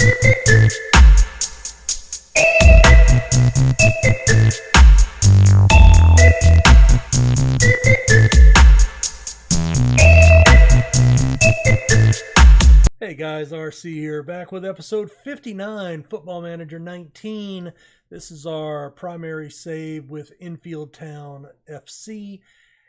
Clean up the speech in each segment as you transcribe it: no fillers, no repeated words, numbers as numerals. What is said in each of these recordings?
Hey guys, RC here, back with episode 59, Football Manager 19. This is our primary save with Enfield Town FC.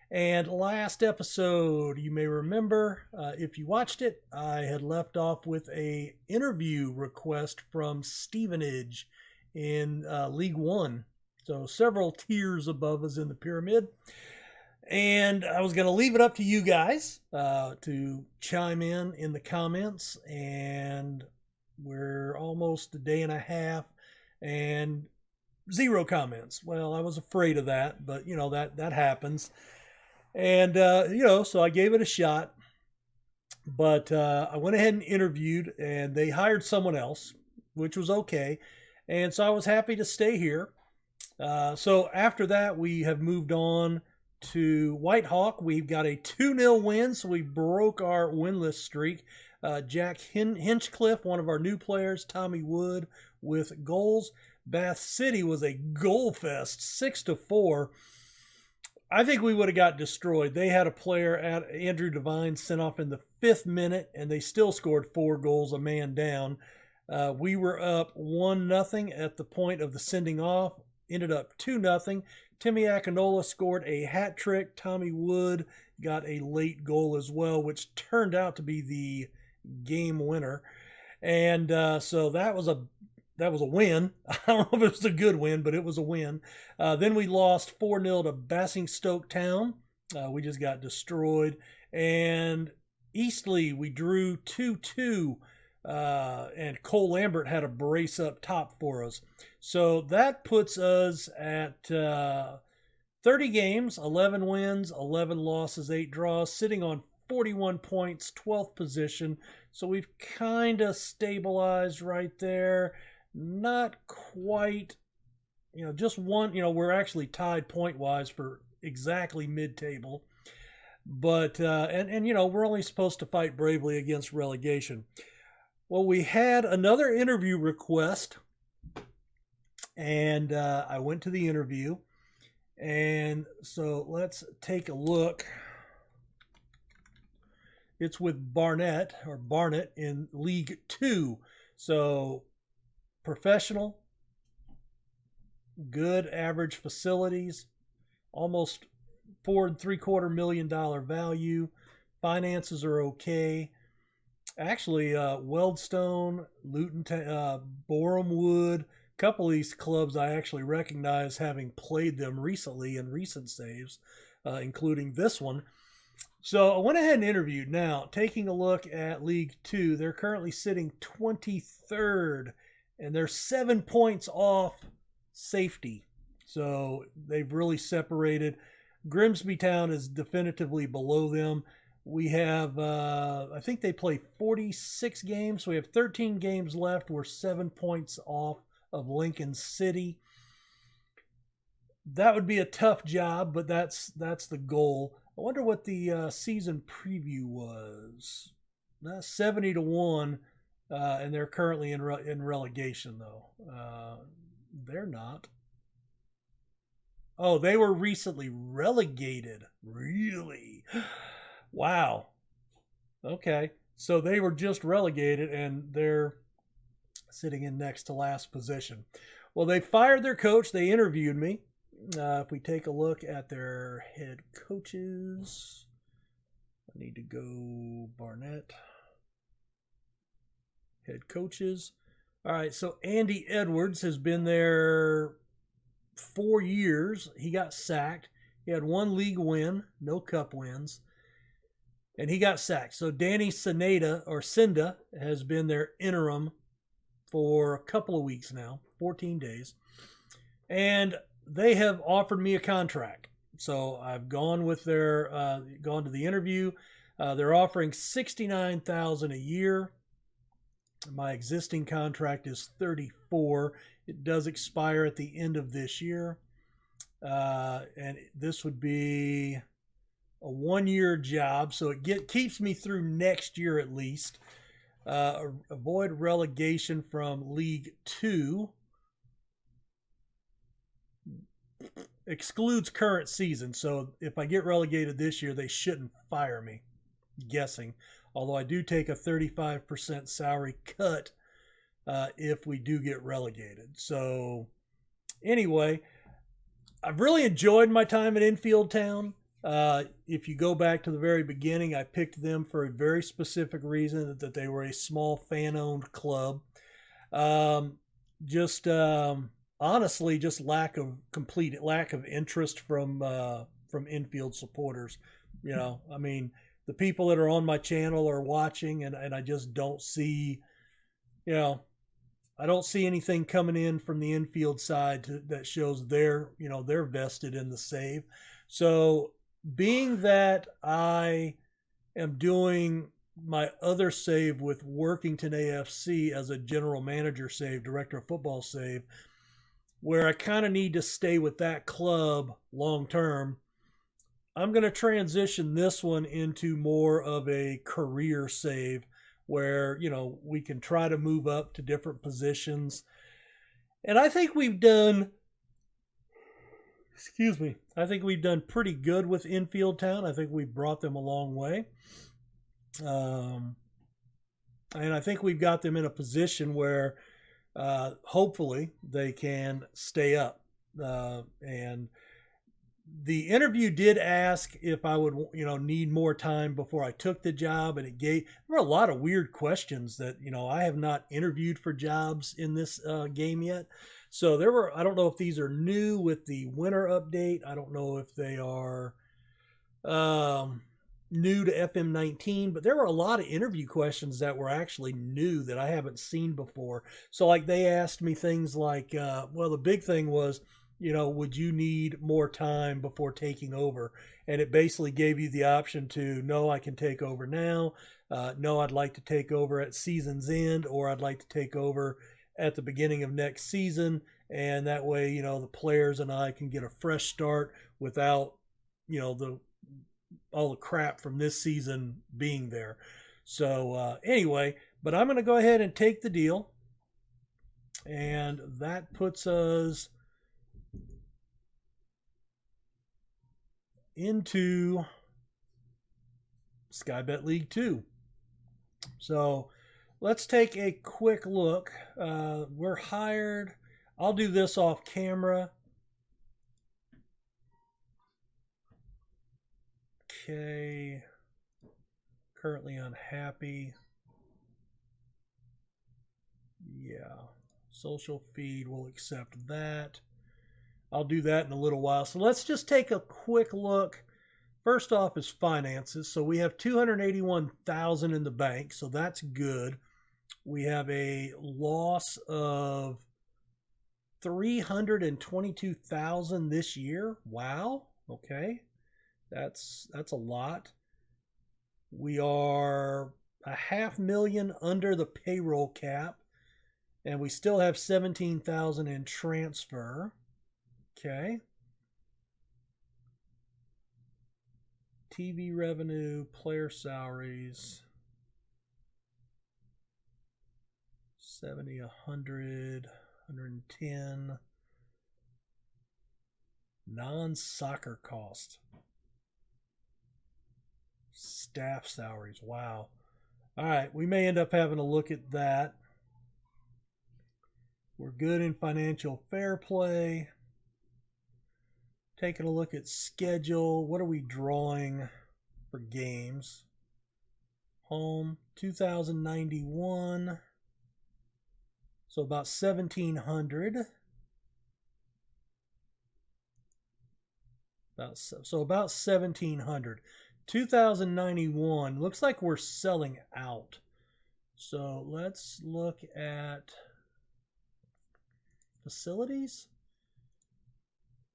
And last episode, you may remember, if you watched it, I had left off with a interview request from Stevenage in League One. So several tiers above us in the pyramid. And I was going to leave it up to you guys to chime in the comments. And we're almost a day and a half and 0 comments. Well, I was afraid of that, but, you know, that happens. And, so I gave it a shot. But I went ahead and interviewed, and they hired someone else, which was okay. And so I was happy to stay here. So after that, we have moved on to Whitehawk. We've got a 2-0 win, so we broke our winless streak. Jack Hinchcliffe, one of our new players, Tommy Wood with goals. Bath City was a goal fest, 6-4. I think we would have got destroyed. They had a player, Andrew Devine, sent off in the 5th minute, and they still scored 4 goals, a man down. We were up 1-0 at the point of the sending off, ended up 2-0. Timmy Akinola scored a hat trick. Tommy Wood got a late goal as well, which turned out to be the game winner. And so that was a win. I don't know if it was a good win, but it was a win. Then we lost 4-0 to Basingstoke Town. We just got destroyed. And Eastleigh, we drew 2-2. And Cole Lambert had a brace up top for us. So that puts us at 30 games, 11 wins, 11 losses, 8 draws, sitting on 41 points, 12th position. So we've kind of stabilized right there. Not quite, just one, we're actually tied point-wise for exactly mid-table. But, we're only supposed to fight bravely against relegation. Well, we had another interview request, and I went to the interview, and so let's take a look. It's with Barnet in League 2. So professional, good average facilities, almost $4.75 million value. Finances are okay. Actually, Weldstone, Luton, Boreham Wood, a couple of these clubs I actually recognize having played them recently in recent saves, including this one. So I went ahead and interviewed. Now, taking a look at League 2, they're currently sitting 23rd, and they're 7 points off safety. So they've really separated. Grimsby Town is definitively below them. We have, I think they play 46 games. So we have 13 games left. We're 7 points off of Lincoln City. That would be a tough job, but that's the goal. I wonder what the season preview was. 70-1, and they're currently in relegation, though. They're not. Oh, they were recently relegated. Really? Wow. Okay. So they were just relegated, and they're sitting in next to last position. Well, they fired their coach. They interviewed me. If we take a look at their head coaches, I need to go Barnet. Head coaches. All right, so Andy Edwards has been there 4 years. He got sacked. He had 1 league win, no cup wins, and he got sacked. So Danny Cinda has been their interim for a couple of weeks now, 14 days. And they have offered me a contract. So I've gone with gone to the interview. They're offering $69,000 a year. My existing contract is $34,000. It does expire at the end of this year. And this would be a 1-year job. So it keeps me through next year at least. Avoid relegation from League 2. Excludes current season. So if I get relegated this year, they shouldn't fire me. Guessing. Although I do take a 35% salary cut if we do get relegated. So anyway, I've really enjoyed my time at Enfield Town. If you go back to the very beginning, I picked them for a very specific reason, that they were a small fan-owned club. Honestly, just complete lack of interest from Enfield supporters. You know, I mean, the people that are on my channel are watching, and I just don't see, you know, I don't see anything coming in from the Enfield side that shows they're vested in the save. So being that I am doing my other save with Workington AFC as a general manager save, director of football save, where I kind of need to stay with that club long term, I'm going to transition this one into more of a career save where, you know, we can try to move up to different positions. And I think we've done, I think we've done pretty good with Enfield Town. I think we've brought them a long way. And I think we've got them in a position where hopefully they can stay up. And the interview did ask if I would, need more time before I took the job, and there were a lot of weird questions that, I have not interviewed for jobs in this game yet. So I don't know if these are new with the winter update. I don't know if they are new to FM19, but there were a lot of interview questions that were actually new that I haven't seen before. So like they asked me things like, the big thing was, would you need more time before taking over? And it basically gave you the option to, no, I can take over now. No, I'd like to take over at season's end, or I'd like to take over at the beginning of next season. And that way, the players and I can get a fresh start without, all the crap from this season being there. So anyway, but I'm going to go ahead and take the deal. And that puts us into Skybet League 2. So let's take a quick look. We're hired. I'll do this off camera. Okay. Currently unhappy. Yeah. Social feed, we'll accept that. I'll do that in a little while. So let's just take a quick look. First off is finances. So we have $281,000 in the bank, so that's good. We have a loss of $322,000 this year. Wow. Okay. That's a lot. We are $500,000 under the payroll cap, and we still have $17,000 in transfer. Okay. TV revenue, player salaries, 70, 100, 110. Non-soccer cost. Staff salaries. Wow. All right. We may end up having a look at that. We're good in financial fair play. Taking a look at schedule. What are we drawing for games? Home, 2,091. So about 1,700. About 1,700. 2,091. Looks like we're selling out. So let's look at facilities.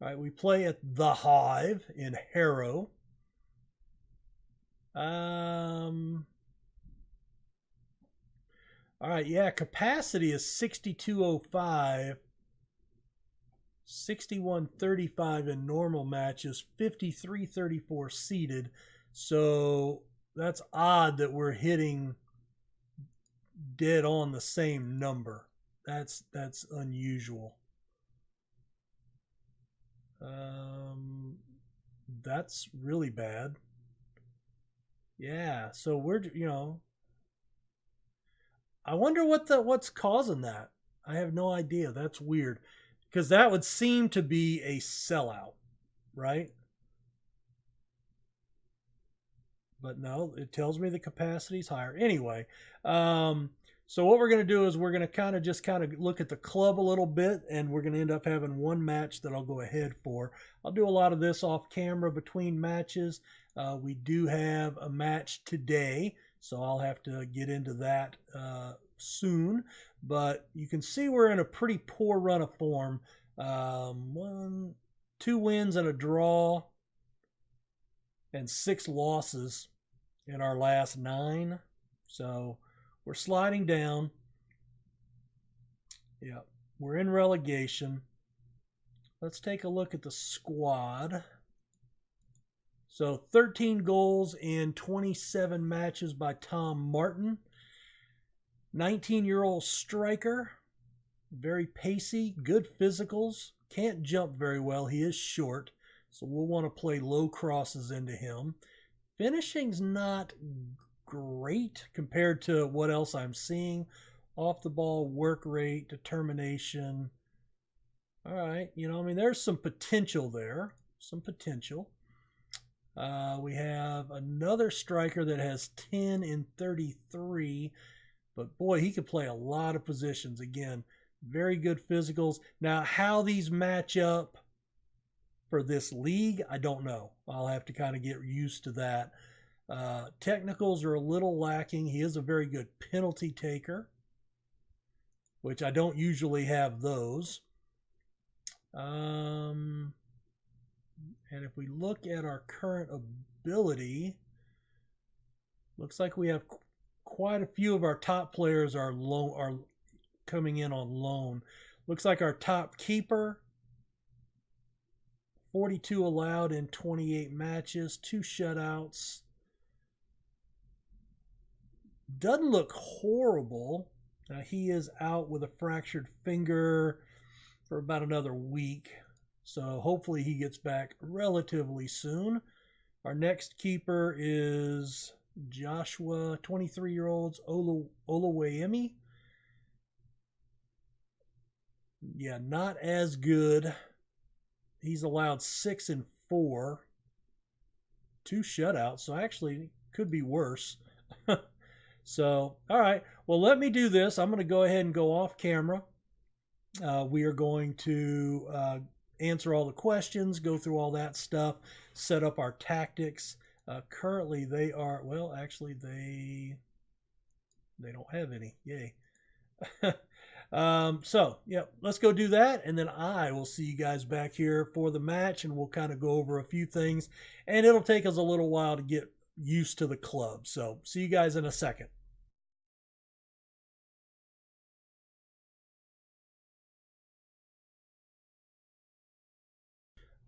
All right, we play at the Hive in Harrow. All right, yeah, capacity is 6,205. 6,135 in normal matches, 5,334 seated. So that's odd that we're hitting dead on the same number. That's unusual. That's really bad. Yeah, so we're, I wonder what's causing that. I have no idea. That's weird. Because that would seem to be a sellout, right? But no, it tells me the capacity is higher. Anyway, so what we're going to do is we're going to kind of look at the club a little bit, and we're going to end up having one match that I'll go ahead for. I'll do a lot of this off camera between matches. We do have a match today, so I'll have to get into that soon. But you can see we're in a pretty poor run of form. 2 wins and a draw, and 6 losses in our last 9. So we're sliding down. Yeah, we're in relegation. Let's take a look at the squad. So 13 goals in 27 matches by Tom Martin. 19-year-old striker. Very pacey, good physicals. Can't jump very well. He is short, so we'll want to play low crosses into him. Finishing's not great compared to what else I'm seeing. Off the ball, work rate, determination. All right, there's some potential there. Some potential. We have another striker that has 10 in 33. But boy, he could play a lot of positions. Again, very good physicals. Now, how these match up for this league, I don't know. I'll have to kind of get used to that. Technicals are a little lacking. He is a very good penalty taker, which I don't usually have those. And if we look at our current ability, looks like we have quite a few of our top players are coming in on loan. Looks like our top keeper, 42 allowed in 28 matches, 2 shutouts. Doesn't look horrible. He is out with a fractured finger for about another week. So hopefully he gets back relatively soon. Our next keeper is Joshua, 23-year-olds, Olawayemi. Yeah, not as good. He's allowed 6 and 4. 2 shutouts, so actually could be worse. So, all right. Well, let me do this. I'm going to go ahead and go off camera. We are going to answer all the questions, go through all that stuff, set up our tactics. Currently, they are, well, actually, they don't have any. Yay. So, yeah, let's go do that, and then I will see you guys back here for the match, and we'll kind of go over a few things, and it'll take us a little while to get used to the club. So, see you guys in a second.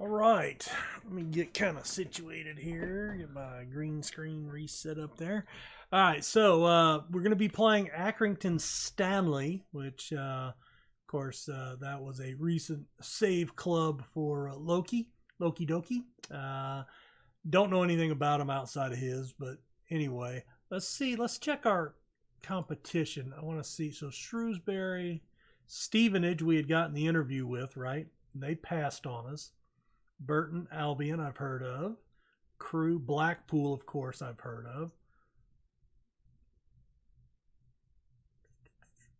All right, let me get kind of situated here, get my green screen reset up there. All right, so we're going to be playing Accrington Stanley, which, of course, that was a recent save club for Loki Doki. Don't know anything about him outside of his, but anyway, let's check our competition. I want to see, so Shrewsbury, Stevenage we had gotten the interview with, right? They passed on us. Burton Albion I've heard of. Crewe, Blackpool, of course, I've heard of.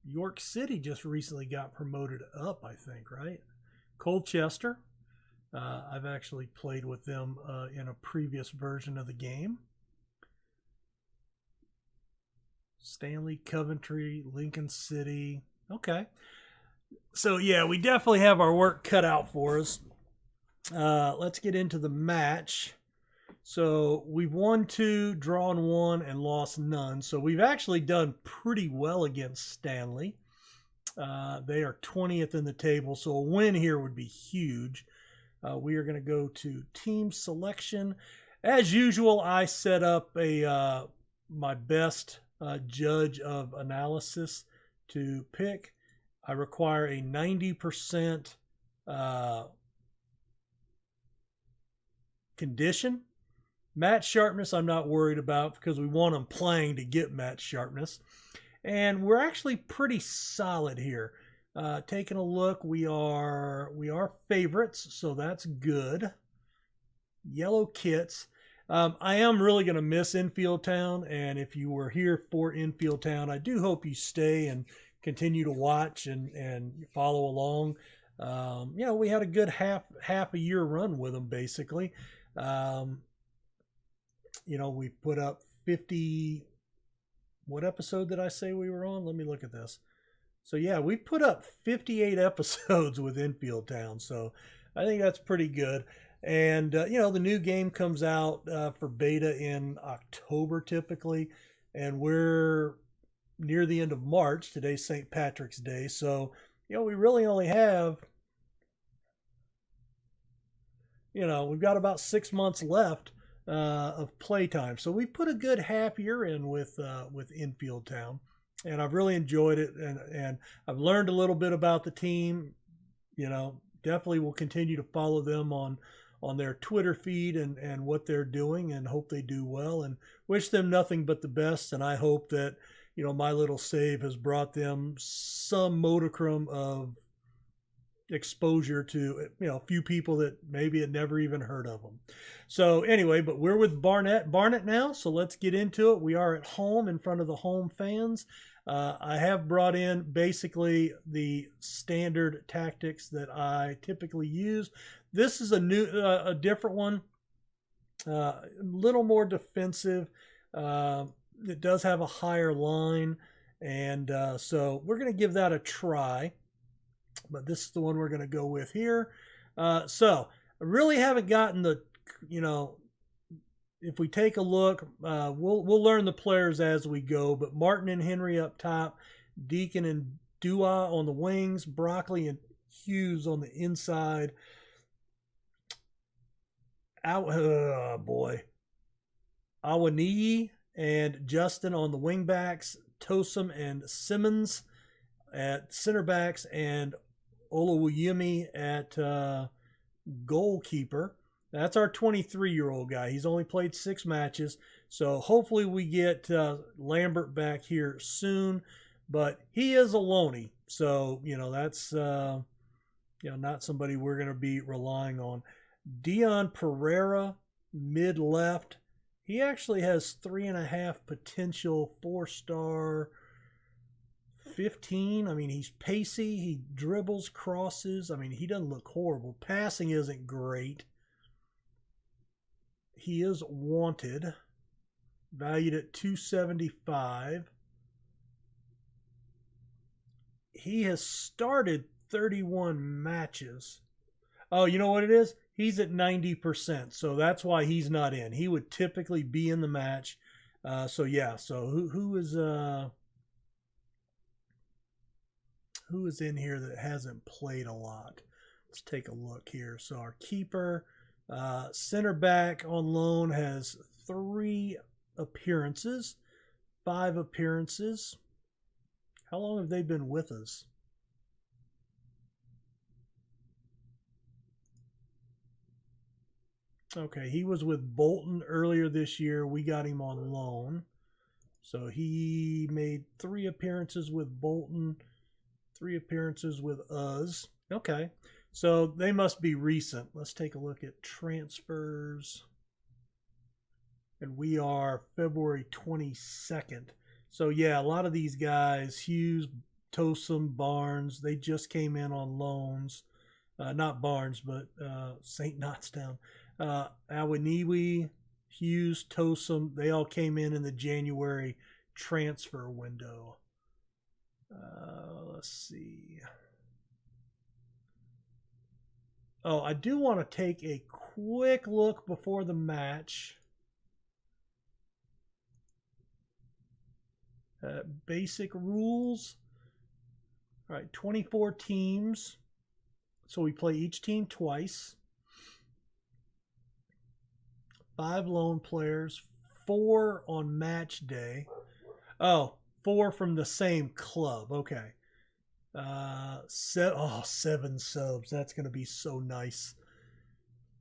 York City just recently got promoted up, I think, right? Colchester. I've actually played with them in a previous version of the game. Stanley, Coventry, Lincoln City. Okay. So, yeah, we definitely have our work cut out for us. Let's get into the match. So we've won 2, drawn 1, and lost none. So we've actually done pretty well against Stanley. They are 20th in the table, so a win here would be huge. We are going to go to team selection. As usual, I set up my best judge of analysis to pick. I require a 90% condition. Match sharpness I'm not worried about because we want them playing to get match sharpness. And we're actually pretty solid here. Taking a look, we are favorites, so that's good. Yellow kits. I am really going to miss Enfield Town, and if you were here for Enfield Town, I do hope you stay and continue to watch and follow along. We had a good half a year run with them, basically. We put up 50. What episode did I say we were on? Let me look at this. So yeah, we put up 58 episodes with Enfield Town, so I think that's pretty good. And, the new game comes out for beta in October typically, and we're near the end of March. Today's St. Patrick's Day, so, we really only have, we've got about 6 months left of playtime. So we put a good half year in with Enfield Town, and I've really enjoyed it, and I've learned a little bit about the team. Definitely will continue to follow them on their Twitter feed and what they're doing, and hope they do well, and wish them nothing but the best. And I hope that, my little save has brought them some modicum of exposure to, a few people that maybe had never even heard of them. So anyway, but we're with Barnet now, so let's get into it. We are at home in front of the home fans. I have brought in basically the standard tactics that I typically use. This is a different one, a little more defensive. It does have a higher line, and so we're going to give that a try. But this is the one we're going to go with here. So I really haven't gotten the, if we take a look, we'll learn the players as we go. But Martin and Henry up top, Deacon and Dua on the wings, Broccoli and Hughes on the inside. Awaniyi and Justin on the wing backs, Tosun and Simmons at center backs, and Olawuyemi at goalkeeper. That's our 23-year-old guy. He's only played 6 matches, so hopefully we get Lambert back here soon. But he is a loanee, so that's not somebody we're going to be relying on. Dion Pereira, mid left. He actually has 3.5 potential 4-star. 15. I mean, he's pacey. He dribbles, crosses. I mean, he doesn't look horrible. Passing isn't great. He is wanted. Valued at $275. He has started 31 matches. Oh, you know what it is? He's at 90%. So that's why he's not in. He would typically be in the match. So yeah. So who is in here that hasn't played a lot? Let's take a look here. So our keeper, center back on loan, has 3 appearances, 5 appearances. How long have they been with us? Okay, he was with Bolton earlier this year. We got him on loan. So he made 3 appearances with Bolton, 3 appearances with us. Okay, so they must be recent. Let's take a look at transfers. And we are February 22nd. So yeah, a lot of these guys, Hughes, Tosun, Barnes, they just came in on loans. Not Barnes, but St. Knottstown. Awaniyi, Hughes, Tosun, they all came in the January transfer window. Let's see. Oh, I do want to take a quick look before the match. Basic rules. All right, 24 teams. So we play each team twice. 5 lone players, 4 on match day. Oh, 4 from the same club. Okay. 7 subs. That's going to be so nice.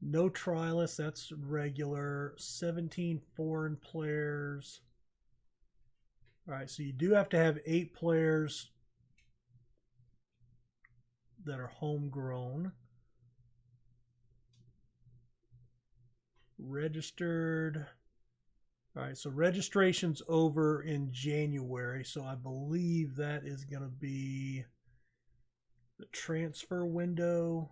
No trialists. That's regular. 17 foreign players. All right, so you do have to have 8 players that are homegrown. Registered. All right, so registration's over in January, so I believe that is going to be the transfer window.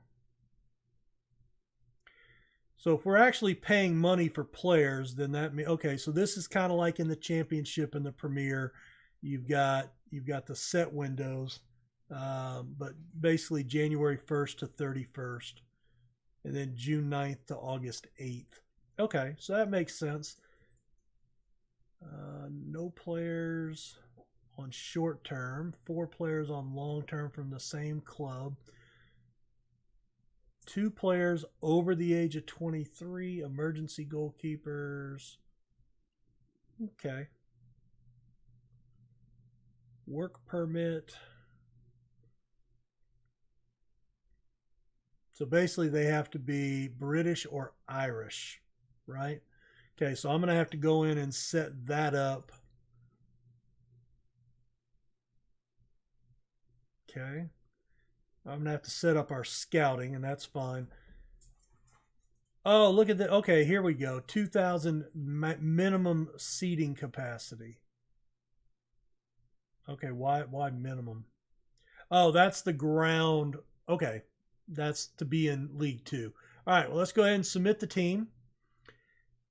So if we're actually paying money for players, then that means, okay, so this is kind of like in the Championship and the Premier. You've got the set windows, but basically January 1st to 31st, and then June 9th to August 8th. Okay, so that makes sense. No players on short term, 4 players on long term from the same club. 2 players over the age of 23, emergency goalkeepers. Okay. Work permit. So basically they have to be British or Irish, right? Okay, so I'm going to have to go in and set that up. Okay. I'm going to have to set up our scouting, and that's fine. Oh, look at that. Okay, here we go. 2,000 minimum seating capacity. Okay, why minimum? Oh, that's the ground. Okay, that's to be in League 2. All right, well, let's go ahead and submit the team.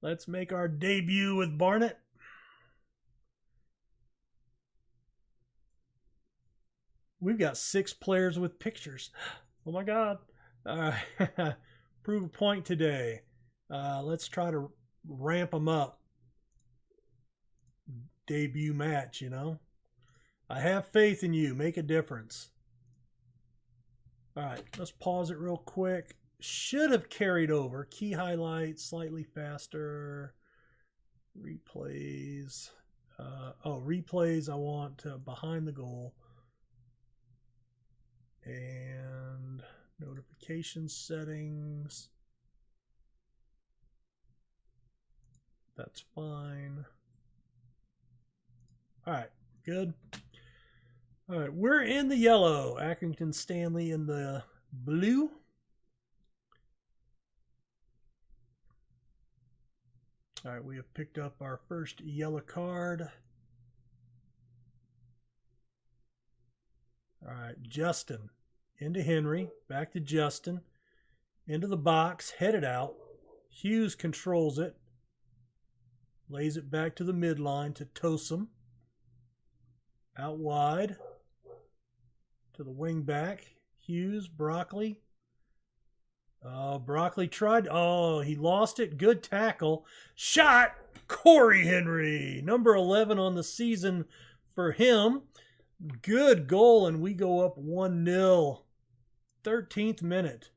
Let's make our debut with Barnet. We've got 6 players with pictures. Oh my God. Prove a point today. Let's try to ramp them up. Debut match, you know. I have faith in you. Make a difference. All right, let's pause it real quick. Should have carried over. Key highlights, slightly faster. Replays. Replays I want behind the goal. And notification settings. That's fine. All right, good. All right, we're in the yellow. Accrington Stanley in the blue. All right, we have picked up our first yellow card. All right, Justin into Henry, back to Justin, into the box, headed out. Hughes controls it, lays it back to the midline to Tosom. Out wide to the wing back. Hughes, Broccoli. Broccoli tried. Oh, he lost it. Good tackle. Shot. Corey Henry, number 11 on the season for him. Good goal, and we go up 1-0. 13th minute.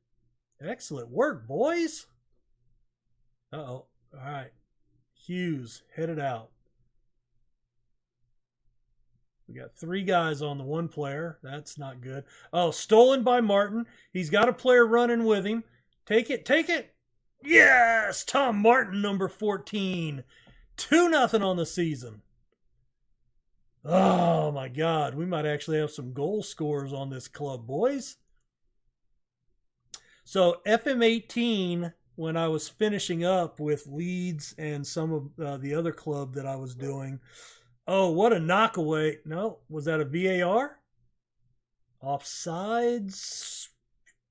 Excellent work, boys. Uh-oh. All right. Hughes headed out. We got 3 guys on the 1 player. That's not good. Oh, stolen by Martin. He's got a player running with him. Take it, take it. Yes! Tom Martin, number 14. 2-0 on the season. Oh, my God. We might actually have some goal scorers on this club, boys. So, FM19, when I was finishing up with Leeds and some of the other club that I was doing, oh, what a knockaway. No, was that a VAR? Offsides?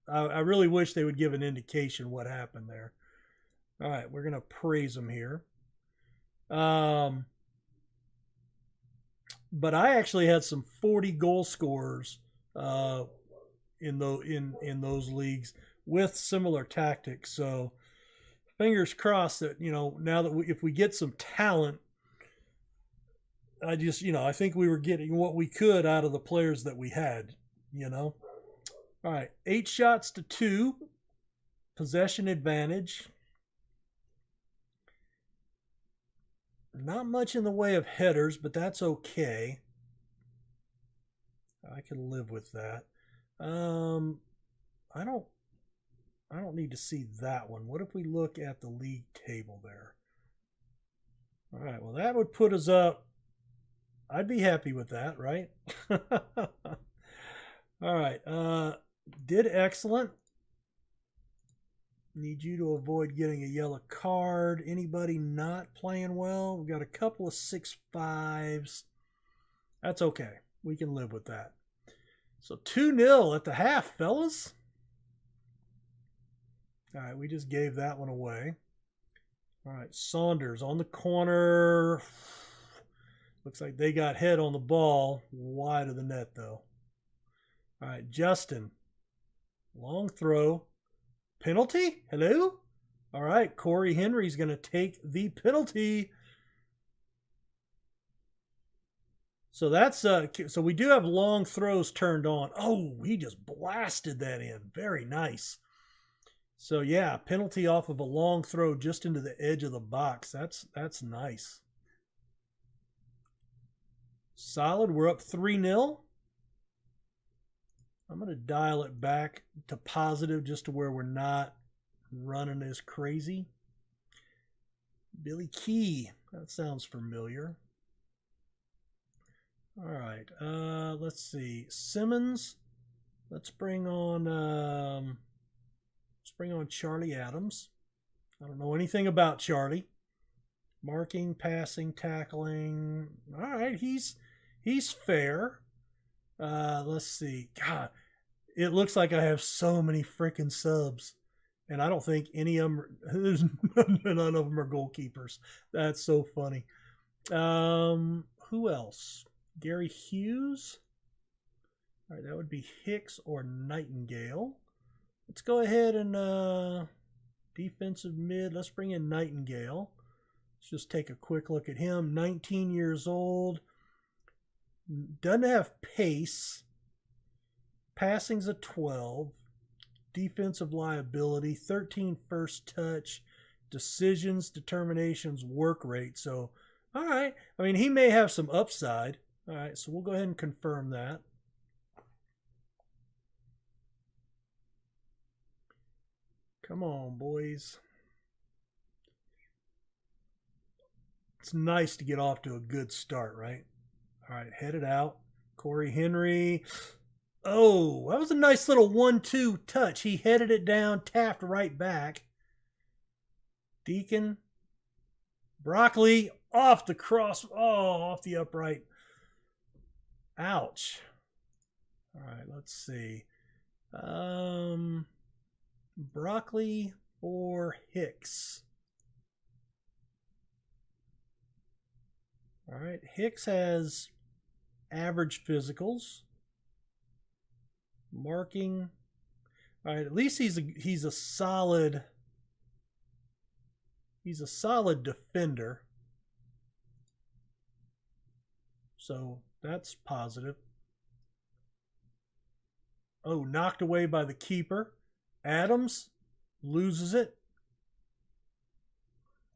I really wish they would give an indication what happened there. All right, we're going to praise them here. But I actually had some 40 goal scorers in those leagues with similar tactics. So fingers crossed that, now that if we get some talent, I think we were getting what we could out of the players that we had, All right, 8 shots to 2, possession advantage. Not much in the way of headers, but that's okay. I can live with that. I don't need to see that one. What if we look at the league table there? All right, well, that would put us up. I'd be happy with that, right? All right, did excellent. Need you to avoid getting a yellow card. Anybody not playing well? We've got a couple of 6-5s. That's okay. We can live with that. So 2-0 at the half, fellas. All right, we just gave that one away. All right, Saunders on the corner. Looks like they got head on the ball. Wide of the net, though. All right, Justin. Long throw. Penalty? Hello? All right, Corey Henry's going to take the penalty. So that's so we do have long throws turned on. Oh, he just blasted that in. Very nice. So yeah, penalty off of a long throw just into the edge of the box. That's nice. Solid. We're up 3-0. I'm going to dial it back to positive just to where we're not running as crazy. Billy Key. That sounds familiar. All right. Let's see. Simmons. Let's bring on Charlie Adams. I don't know anything about Charlie. Marking, passing, tackling. All right, he's fair. Let's see. God, it looks like I have so many freaking subs, and I don't think any of them. There's none of them are goalkeepers. That's so funny. Who else? Gary Hughes. All right, that would be Hicks or Nightingale. Let's go ahead and defensive mid. Let's bring in Nightingale. Let's just take a quick look at him. 19 years old. Doesn't have pace. Passing's a 12. Defensive liability. 13 first touch. Decisions, determinations, work rate. So, all right. I mean, he may have some upside. All right, so we'll go ahead and confirm that. Come on, boys. It's nice to get off to a good start, right? All right, headed out. Corey Henry. Oh, that was a nice little 1-2 touch. He headed it down, tapped right back. Deacon. Broccoli off the cross. Oh, off the upright. Ouch. All right, let's see. Broccoli or Hicks. All right, Hicks has average physicals. Marking. All right, at least he's a solid defender. So that's positive. Oh, knocked away by the keeper. Adams loses it.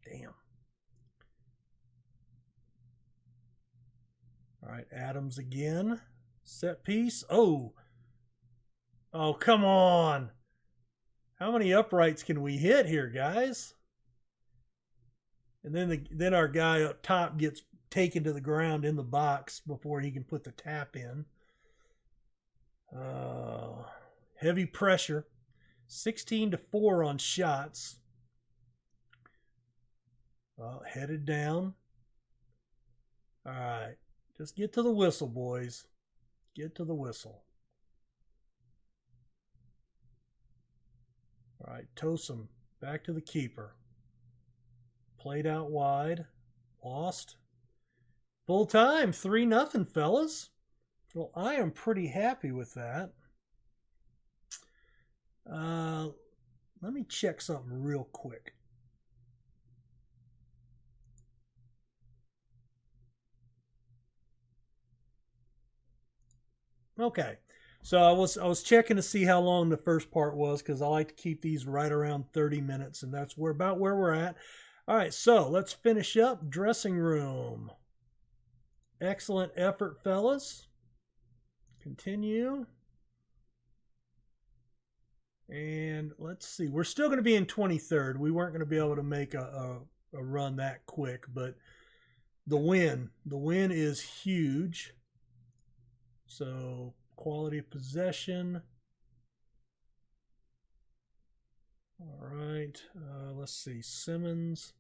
Damn. All right, Adams again. Set piece. Oh, come on. How many uprights can we hit here, guys? And then our guy up top gets taken to the ground in the box before he can put the tap in. Heavy pressure. 16-4 on shots. Headed down. All right. Just get to the whistle, boys. Get to the whistle. All right. Tosom back to the keeper. Played out wide. Lost. Full time. 3-0, fellas. Well, I am pretty happy with that. Let me check something real quick. Okay, so I was checking to see how long the first part was because I like to keep these right around 30 minutes, and that's about where we're at. All right, so let's finish up dressing room. Excellent effort, fellas. Continue. And let's see. We're still going to be in 23rd. We weren't going to be able to make a run that quick, but the win is huge. So quality of possession. All right. Let's see. Simmons.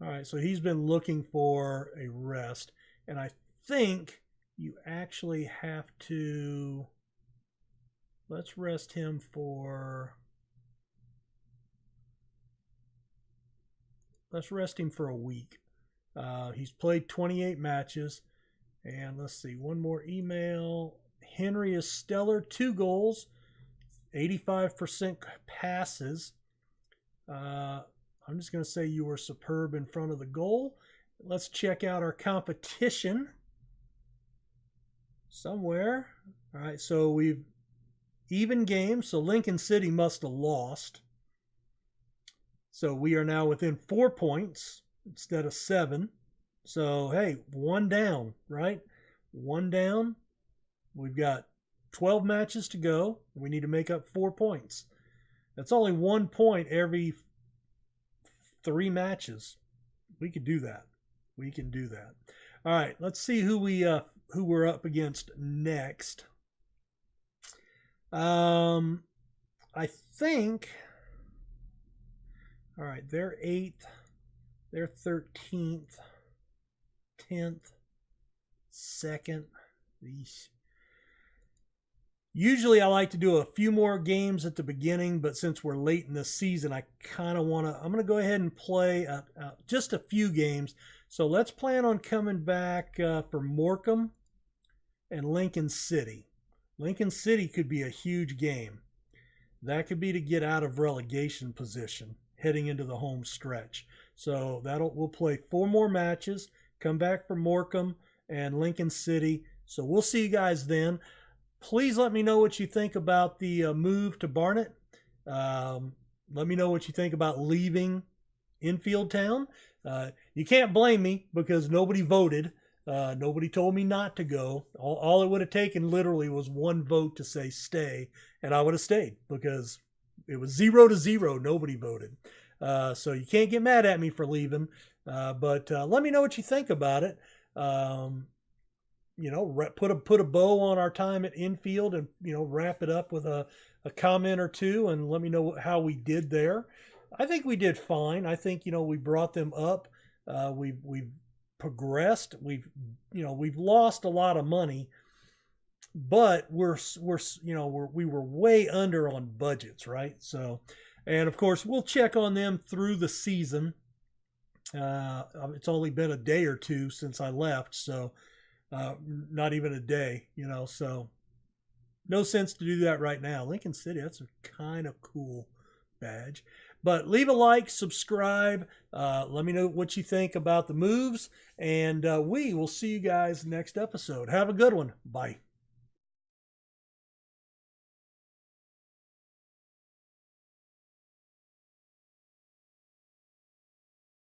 All right. So he's been looking for a rest. And I think you actually have to, let's rest him for, a week. He's played 28 matches. And let's see, one more email. Henry is stellar, 2 goals, 85% passes. I'm just going to say you were superb in front of the goal. Let's check out our competition somewhere. All right, so we've even games, so Lincoln City must have lost. So we are now within 4 points instead of 7. So, hey, 1 down, right? 1 down. We've got 12 matches to go. We need to make up 4 points. That's only 1 point every 3 matches. We could do that. We can do that. All right, let's see who we're up against next. I think. All right, they're 8th, they're 13th, 10th, 2nd. Usually I like to do a few more games at the beginning, but since we're late in the season, I kind of want to, I'm going to go ahead and play just a few games. So let's plan on coming back for Morecambe and Lincoln City. Lincoln City could be a huge game. That could be to get out of relegation position heading into the home stretch. So we'll play 4 more matches, come back for Morecambe and Lincoln City. So we'll see you guys then. Please let me know what you think about the move to Barnet. Let me know what you think about leaving Enfield Town. You can't blame me because nobody voted. Nobody told me not to go. All it would have taken literally was 1 vote to say stay, and I would have stayed because it was 0-0. Nobody voted. So you can't get mad at me for leaving. But let me know what you think about it. Put a bow on our time at Enfield and, wrap it up with a comment or 2 and let me know how we did there. I think we did fine. I think, we brought them up. We've progressed. We've lost a lot of money, but we were way under on budgets, right? So, and of course we'll check on them through the season. It's only been a day or 2 since I left. So, not even a day, so no sense to do that right now. Lincoln City, that's a kind of cool badge. But leave a like, subscribe. Let me know what you think about the moves, and we will see you guys next episode. Have a good one. Bye.